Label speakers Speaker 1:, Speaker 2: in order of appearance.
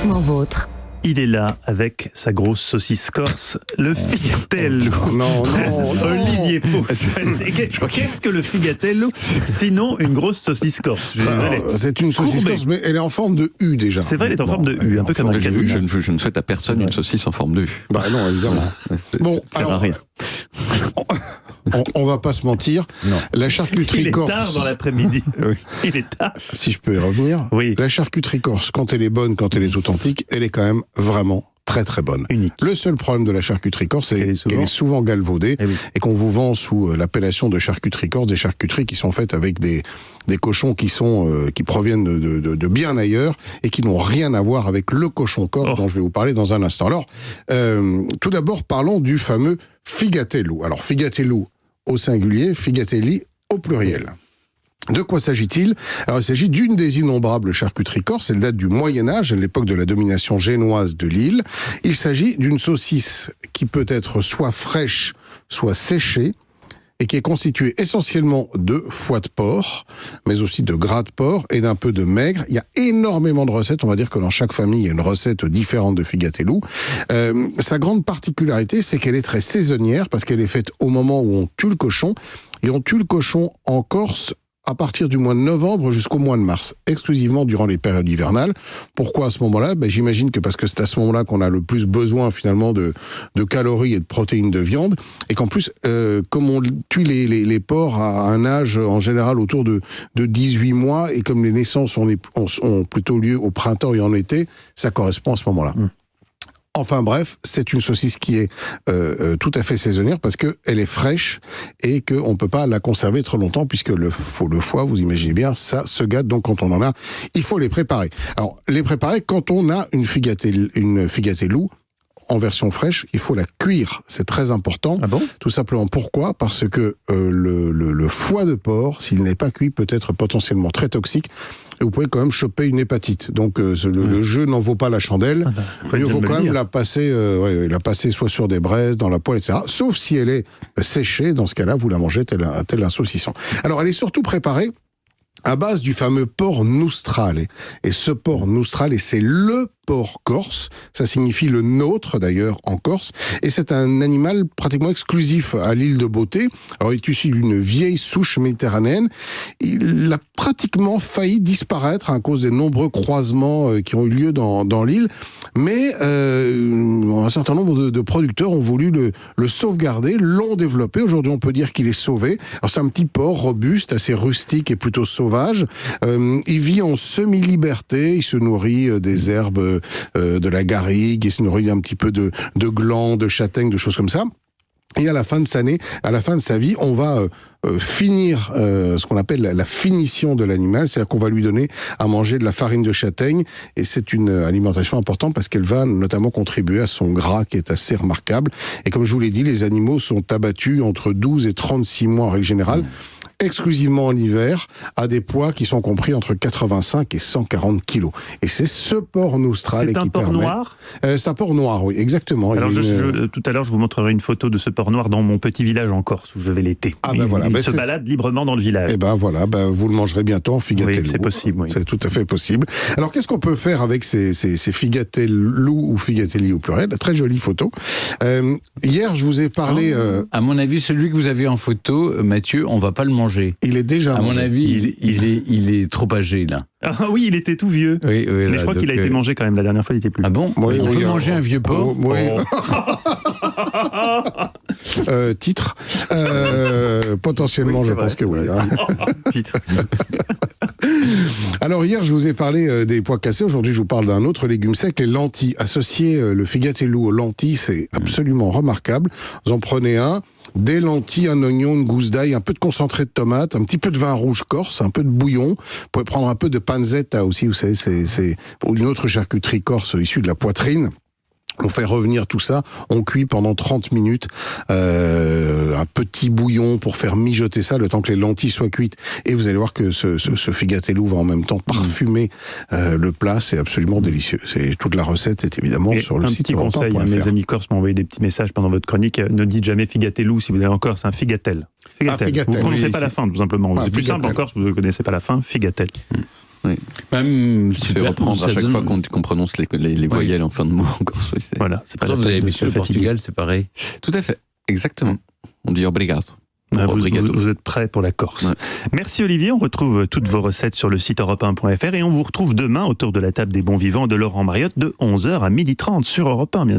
Speaker 1: Typiquement vôtre.
Speaker 2: Il est là avec sa grosse saucisse corse, le figatello.
Speaker 3: Non.
Speaker 2: Olivier Pau. Qu'est-ce que le figatello sinon une grosse saucisse corse? Je suis désolé.
Speaker 3: C'est une saucisse corse, mais elle est en forme de U déjà.
Speaker 2: C'est vrai, elle est en forme de U, un peu comme un cadeau.
Speaker 4: Je ne souhaite à personne une saucisse en forme de U.
Speaker 3: Bah non, évidemment. Bon,
Speaker 4: ça sert à rien.
Speaker 3: On va pas se mentir.
Speaker 4: Non.
Speaker 3: La charcuterie corse.
Speaker 2: Il est tard dans l'après-midi.
Speaker 4: Oui.
Speaker 2: Il est tard.
Speaker 3: Si je peux y revenir.
Speaker 2: Oui.
Speaker 3: La charcuterie corse, quand elle est bonne, quand elle est authentique, elle est quand même vraiment très très bonne.
Speaker 2: Unique.
Speaker 3: Le seul problème de la charcuterie corse, c'est qu'elle est souvent galvaudée et qu'on vous vend sous l'appellation de charcuterie corse des charcuteries qui sont faites avec des cochons qui proviennent de bien ailleurs et qui n'ont rien à voir avec le cochon corse dont je vais vous parler dans un instant. Alors, tout d'abord, parlons du fameux figatello. Alors, figatello au singulier, figatelli au pluriel. De quoi s'agit-il? Alors, il s'agit d'une des innombrables charcuteries corses. Elle date du Moyen-Âge, à l'époque de la domination génoise de l'île. Il s'agit d'une saucisse qui peut être soit fraîche, soit séchée, et qui est constituée essentiellement de foie de porc, mais aussi de gras de porc et d'un peu de maigre. Il y a énormément de recettes. On va dire que dans chaque famille, il y a une recette différente de figatello. Sa grande particularité, c'est qu'elle est très saisonnière, parce qu'elle est faite au moment où on tue le cochon. Et on tue le cochon en Corse à partir du mois de novembre jusqu'au mois de mars, exclusivement durant les périodes hivernales. Pourquoi à ce moment-là? J'imagine que parce que c'est à ce moment-là qu'on a le plus besoin finalement de calories et de protéines de viande, et qu'en plus, comme on tue les porcs à un âge en général autour de 18 mois, et comme les naissances ont plutôt lieu au printemps et en été, ça correspond à ce moment-là. Enfin bref, c'est une saucisse qui est tout à fait saisonnière parce qu'elle est fraîche et qu'on ne peut pas la conserver trop longtemps puisque le foie, vous imaginez bien, ça se gâte. Donc quand on en a, il faut les préparer. Alors, les préparer quand on a une figatello en version fraîche, il faut la cuire. C'est très important.
Speaker 2: Ah bon? Tout
Speaker 3: simplement. Pourquoi? Parce que le foie de porc, s'il n'est pas cuit, peut être potentiellement très toxique. Et vous pouvez quand même choper une hépatite. Donc le jeu n'en vaut pas la chandelle. Il faut quand même la passer soit sur des braises, dans la poêle, etc. Sauf si elle est séchée. Dans ce cas-là, vous la mangez tel un saucisson. Alors, elle est surtout préparée à base du fameux porc nostrale. Et ce porc nostrale, c'est le porc corse, ça signifie le nôtre d'ailleurs en Corse, et c'est un animal pratiquement exclusif à l'île de Beauté. Alors il est issu d'une vieille souche méditerranéenne, il a pratiquement failli disparaître à cause des nombreux croisements qui ont eu lieu dans l'île, mais un certain nombre de producteurs ont voulu le sauvegarder, l'ont développé. Aujourd'hui on peut dire qu'il est sauvé. Alors c'est un petit porc robuste, assez rustique et plutôt sauvage. Il vit en semi-liberté, il se nourrit des herbes de la garrigue, il se nourrit un petit peu de glands, de châtaignes, de choses comme ça. Et à la fin de sa vie, on va finir ce qu'on appelle la finition de l'animal, c'est-à-dire qu'on va lui donner à manger de la farine de châtaigne, et c'est une alimentation importante parce qu'elle va notamment contribuer à son gras qui est assez remarquable. Et comme je vous l'ai dit, les animaux sont abattus entre 12 et 36 mois en règle générale, exclusivement en hiver, à des poids qui sont compris entre 85 et 140 kilos. Et c'est ce porc nostrale qui permet...
Speaker 2: C'est un porc noir?
Speaker 3: C'est un porc noir, oui, exactement.
Speaker 2: Alors tout à l'heure, je vous montrerai une photo de ce porc noir dans mon petit village en Corse, où je vais l'été. Il se balade librement dans le village.
Speaker 3: Et vous le mangerez bientôt en figatello.
Speaker 2: Oui, c'est possible. Oui.
Speaker 3: C'est tout à fait possible. Alors, qu'est-ce qu'on peut faire avec ces figatello ou figatelli au pluriel? Très jolie photo. Hier, je vous ai parlé...
Speaker 4: À mon avis, celui que vous avez en photo, Mathieu, on va pas le manger.
Speaker 3: Il est déjà
Speaker 4: mangé.
Speaker 3: À
Speaker 4: mon avis, il est trop âgé, là.
Speaker 2: Ah oui, il était tout vieux.
Speaker 4: Oui,
Speaker 2: mais je crois qu'il a été mangé quand même. La dernière fois, il était plus.
Speaker 4: Ah bon? On peut manger un vieux porc?
Speaker 3: Oui. Titre. Potentiellement, je pense que oui.
Speaker 2: Titre.
Speaker 3: Alors hier, je vous ai parlé des pois cassés. Aujourd'hui, je vous parle d'un autre légume sec, les lentilles. Associer le figatello aux lentilles, c'est absolument remarquable. Vous en prenez un, des lentilles, un oignon, une gousse d'ail, un peu de concentré de tomate, un petit peu de vin rouge corse, un peu de bouillon. Vous pouvez prendre un peu de panzetta aussi, vous savez, c'est une autre charcuterie corse issue de la poitrine. On fait revenir tout ça, on cuit pendant 30 minutes, un petit bouillon pour faire mijoter ça, le temps que les lentilles soient cuites. Et vous allez voir que ce figatello va en même temps parfumer le plat, c'est absolument délicieux. Toute la recette est évidemment sur le site.
Speaker 2: Un petit conseil, mes amis corses m'ont envoyé des petits messages pendant votre chronique, ne dites jamais figatello si vous allez en Corse, c'est un figatel. Vous ne prononcez pas la fin, tout simplement. C'est plus simple en Corse, vous ne connaissez pas la fin, figatel.
Speaker 1: Oui.
Speaker 4: Même
Speaker 1: se fait reprendre à chaque fois qu'on prononce les voyelles en fin de mot en corse. Oui,
Speaker 2: voilà, c'est pas
Speaker 4: vous avez mis sur le Portugal, c'est pareil.
Speaker 1: Tout à fait, exactement. On dit obrigado.
Speaker 2: Vous êtes prêts pour la Corse. Ouais. Merci Olivier, on retrouve toutes vos recettes sur le site europe1.fr et on vous retrouve demain autour de la table des bons vivants de Laurent Mariotte de 11h à 12h30 sur Europe 1, bien sûr.